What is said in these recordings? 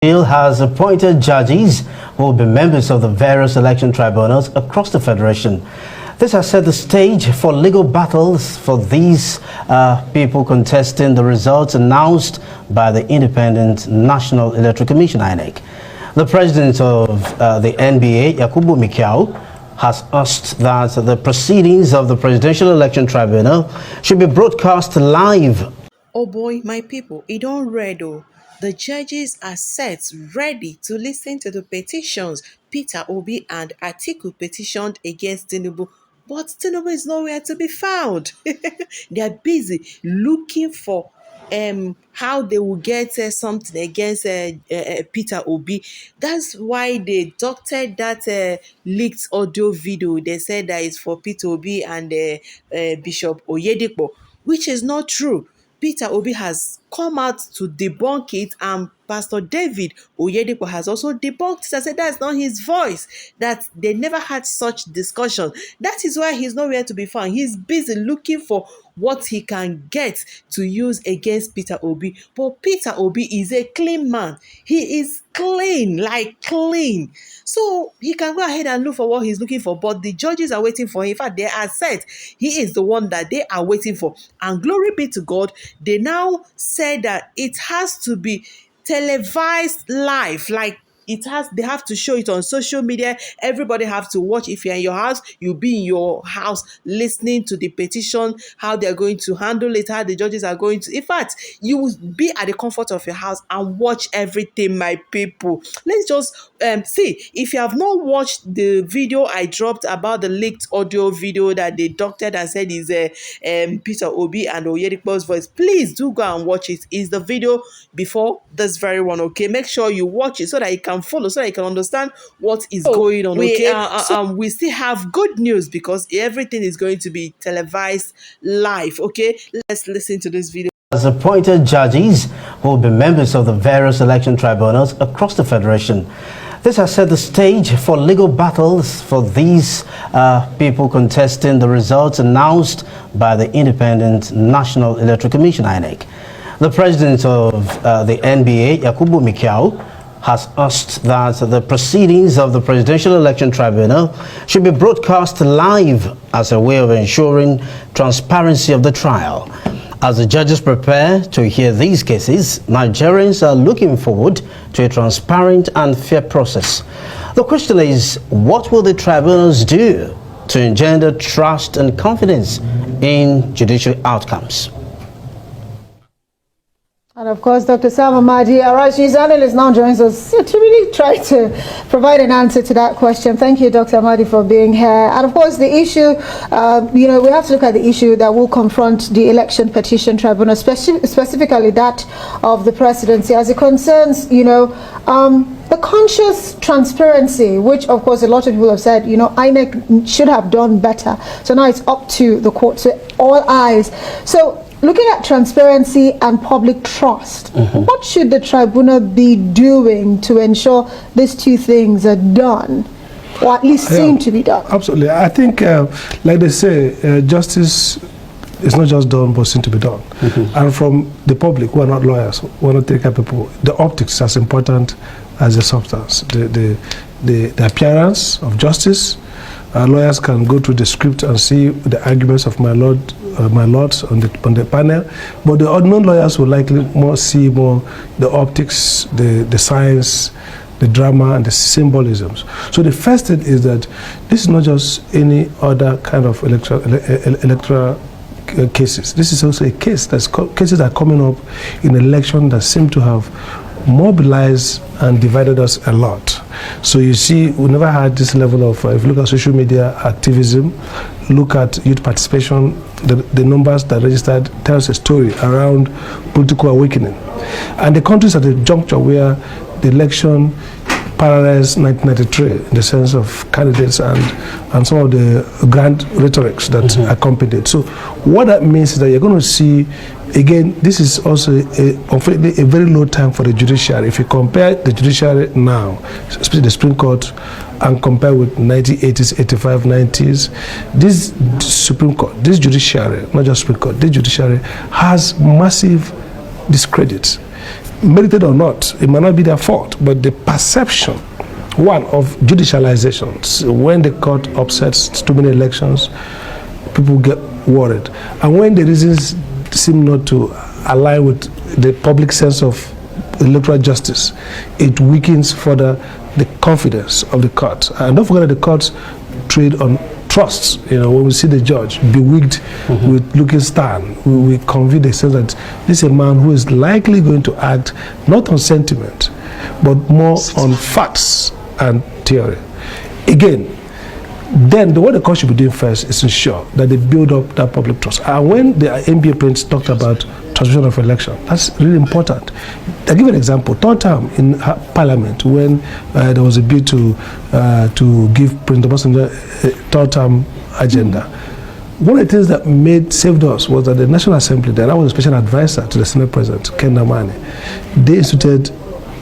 Bill has appointed judges who will be members of the various election tribunals across the Federation. This has set the stage for legal battles for these people contesting the results announced by the Independent National Electoral Commission, INEC. The president of the NBA, Yakubu Mikiao, has asked that the proceedings of the Presidential Election Tribunal should be broadcast live. Oh boy, my people, it don't read oh. The judges are set ready to listen to the petitions Peter Obi and Atiku petitioned against Tinubu. But Tinubu is nowhere to be found. They are busy looking for how they will get something against Peter Obi. That's why they doctored that leaked audio video. They said that it's for Peter Obi and Bishop Oyedepo, which is not true. Peter Obi has come out to debunk it, and Pastor David Oyedepo has also debunked it and said that's not his voice, that they never had such discussion. That is why he's nowhere to be found. He's busy looking for what he can get to use against Peter Obi. But Peter Obi is a clean man. He is clean, like clean. So he can go ahead and look for what he's looking for, but the judges are waiting for him. In fact, they are set. He is the one that they are waiting for. And glory be to God, they now said that it has to be televised live, like they have to show it on social media. Everybody have to watch. If you're in your house, you'll be in your house listening to the petition, how they're going to handle it, how the judges are going to. In fact, you will be at the comfort of your house and watch everything, my people. Let's just see. If you have not watched the video I dropped about the leaked audio video that they doctored and said is Peter Obi and Oyedepo's voice, please do go and watch it. It's the video before this very one, okay? Make sure you watch it so that you can follow, so that you can understand what is going on, okay? We still have good news because everything is going to be televised live, okay? Let's listen to this video. Has appointed judges who will be members of the various election tribunals across the Federation. This has set the stage for legal battles for these people contesting the results announced by the Independent National Electoral Commission, INEC. The president of the NBA, Yakubu Mikiao, has asked that the proceedings of the Presidential Election Tribunal should be broadcast live as a way of ensuring transparency of the trial. As the judges prepare to hear these cases, Nigerians are looking forward to a transparent and fair process. The question is, what will the tribunals do to engender trust and confidence in judicial outcomes? And of course, Dr. Sam Amadi, our news analyst, now joins us to really try to provide an answer to that question. Thank you, Dr. Amadi, for being here. And of course, the issue, we have to look at the issue that will confront the election petition tribunal, specifically that of the presidency, as it concerns, the conscious transparency, which of course a lot of people have said, INEC should have done better. So now it's up to the court, to all eyes. So looking at transparency and public trust, what should the tribunal be doing to ensure these two things are done, or at least seem to be done? Absolutely. I think, like they say, justice is not just done, but seem to be done. And from the public, who are not lawyers, who are not technical people, the optics is as important as the substance. The appearance of justice. Lawyers can go through the script and see the arguments of my lords on the panel, but the unknown lawyers will likely see more the optics, the science, the drama, and the symbolisms. So the first thing is that this is not just any other kind of electoral cases. This is also a case cases that are coming up in an election that seem to have mobilized and divided us a lot. So you see, we never had this level of, if you look at social media activism, look at youth participation, the numbers that registered tells a story around political awakening. And the country's at a juncture where the election parallels 1993 in the sense of candidates and some of the grand rhetorics that accompanied it. So what that means is that you're going to see, again, this is also a very low time for the judiciary. If you compare the judiciary now, especially the Supreme Court, and compare with 1980s, 85, 90s, this Supreme Court, this judiciary, not just Supreme Court, this judiciary has massive discredit. merited or not, it might not be their fault, but the perception, one, of judicializations, when the court upsets too many elections, people get worried. And when the reasons seem not to align with the public sense of electoral justice, it weakens further the confidence of the court. And don't forget that the courts trade on trusts. When we see the judge bewigged with looking stern, we convey the sense that this is a man who is likely going to act not on sentiment, but more on facts and theory. Again, then what the court should be doing first is ensure that they build up that public trust. And when the NBA Prince talked about transmission of election, that's really important. I'll give an example. Third term in Parliament, when there was a bill to give President Obasanjo a third term agenda, one of the things that saved us was that the National Assembly, that I was a special advisor to the Senate President, Ken Namani, they instituted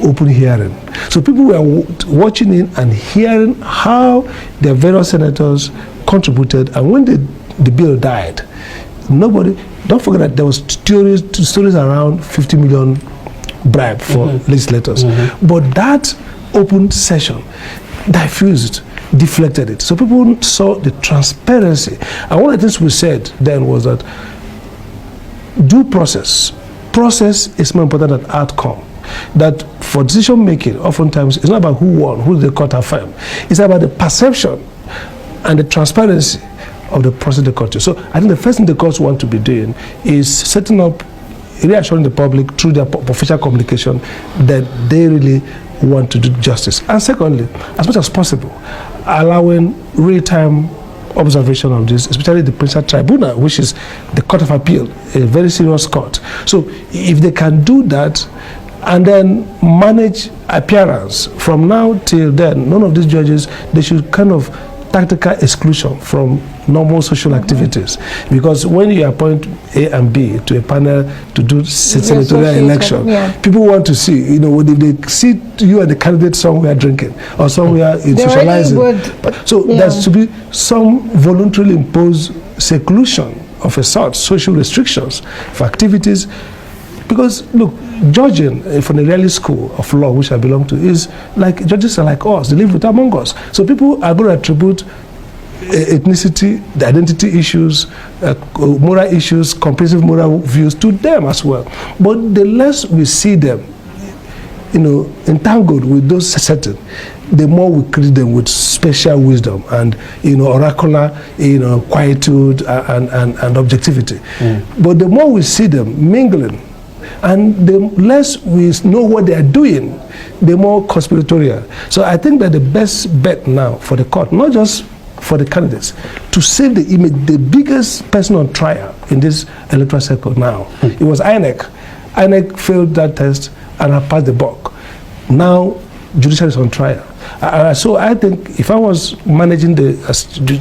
open hearing. So people were watching in and hearing how their various senators contributed, and when the bill died, don't forget that there was stories around 50 million bribe for legislators. But that open session diffused, deflected it. So people saw the transparency. And one of the things we said then was that due process is more important than outcome. That for decision making, oftentimes, it's not about who won, who the court affirmed. It's about the perception and the transparency of the process of the court. So I think the first thing the courts want to be doing is setting up, reassuring the public through their official communication that they really want to do justice. And secondly, as much as possible, allowing real-time observation of this, especially the Principal Tribunal, which is the Court of Appeal, a very serious court. So if they can do that, and then manage appearance from now till then, none of these judges, they should kind of tactical exclusion from normal social activities. Because when you appoint A and B to a panel to do senatorial election, people want to see, when they see you and the candidate somewhere drinking or somewhere in socializing. So there should be some voluntarily imposed seclusion of a sort, social restrictions for activities. Because, look, judging from the Israeli school of law, which I belong to, is like, judges are like us, they live with among us. So people are going to attribute ethnicity, the identity issues, moral issues, comprehensive moral views to them as well. But the less we see them, entangled with those settings, the more we treat them with special wisdom and, oracular, quietude and objectivity. But the more we see them mingling, and the less we know what they are doing, the more conspiratorial. So I think that the best bet now for the court, not just for the candidates, to save the image, the biggest person on trial in this electoral cycle now, it was INEC. INEC failed that test and I passed the buck. Now, judiciary is on trial. So I think if I was managing the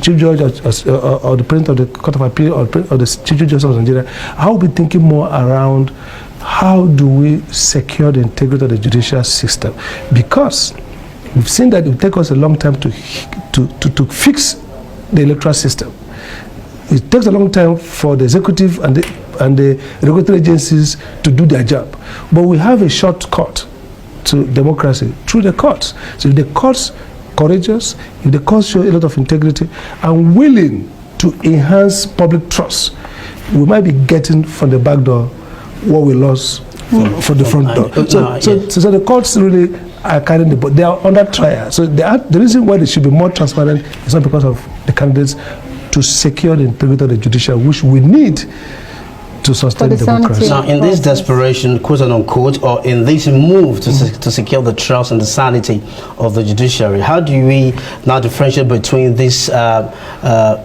chief judge or the president of the Court of Appeal or the chief judge of Nigeria, I would be thinking more around how do we secure the integrity of the judicial system? Because we've seen that it will take us a long time to fix the electoral system. It takes a long time for the executive and the regulatory agencies to do their job. But we have a shortcut to democracy through the courts. So if the courts courageous, if the courts show a lot of integrity and willing to enhance public trust, we might be getting from the back door what we lost from the front door. So the courts really are carrying the boat. They are under trial. So the reason why they should be more transparent is not because of the candidates, to secure the integrity of the judiciary, which we need to sustain democracy. Now, in this desperation, quote unquote, or in this move to secure the trust and the sanity of the judiciary, how do we now differentiate between this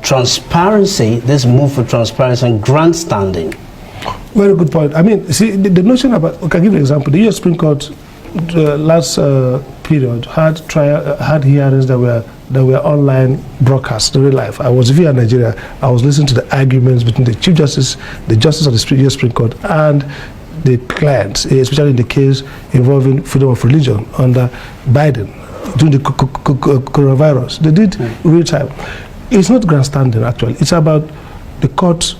transparency, this move for transparency, and grandstanding? Very good point. I mean, see, the notion about, I can give you an example. The U.S. Supreme Court last period had hearings that were online broadcast in real life. I was via Nigeria. I was listening to the arguments between the Chief Justice, the Justice of the U.S. Supreme Court, and the clients, especially in the case involving freedom of religion under Biden during the coronavirus. They did real time. It's not grandstanding, actually. It's about the court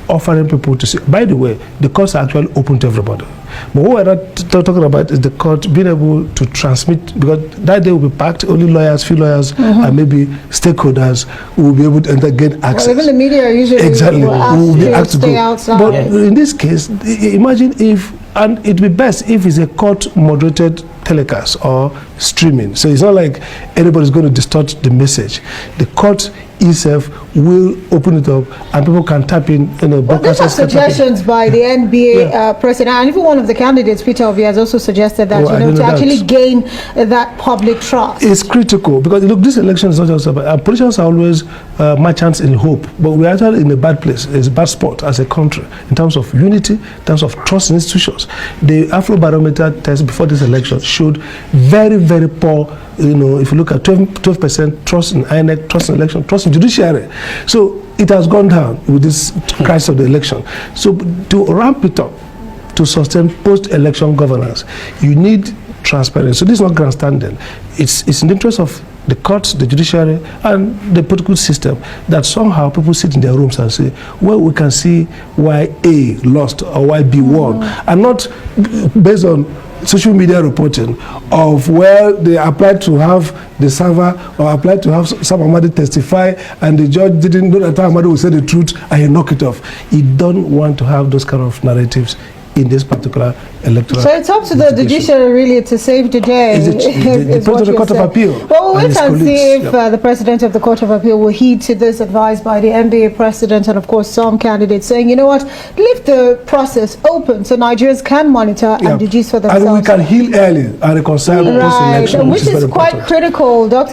offering people to see. By the way, the courts are actually open to everybody. But what we're not talking about is the court being able to transmit, because that day will be packed, only lawyers, few lawyers, and maybe stakeholders will be able to gain access. Well, even the media usually will be asked to stay outside. But in this case, imagine if, and it'd be best if it's a court moderated telecast or streaming. So it's not like anybody's going to distort the message. The court itself will open it up and people can tap in. But these are suggestions by the NBA president, and even one of the candidates, Peter Obi, has also suggested that to actually gain that public trust. It's critical because look, this election is not just about politicians are always merchants in hope, but we're actually in a bad place. It's a bad spot as a country in terms of unity, in terms of trust in institutions. The Afrobarometer test before this election showed very, very poor. If you look at 12% trust in INEC, trust in election, trust in judiciary. So it has gone down with this crisis of the election. So to ramp it up, to sustain post-election governance, you need transparency. So this is not grandstanding. It's in the interest of the courts, the judiciary, and the political system that somehow people sit in their rooms and say, well, we can see why A lost or why B won, and not based on social media reporting of where they applied to have the server or applied to have Sam Amadi testify and the judge didn't know that Amadi would say the truth and he knocked it off. You don't want to have those kind of narratives in this particular electoral. So it's up to the judiciary really to save the day. It's up to the Court of Appeal. Well, we'll wait and see if the President of the Court of Appeal will heed to this advice by the NBA President and of course some candidates saying, you know what, leave the process open so Nigerians can monitor and deduce for themselves. And we can heal early and reconcile post-election, which is quite critical. Dr.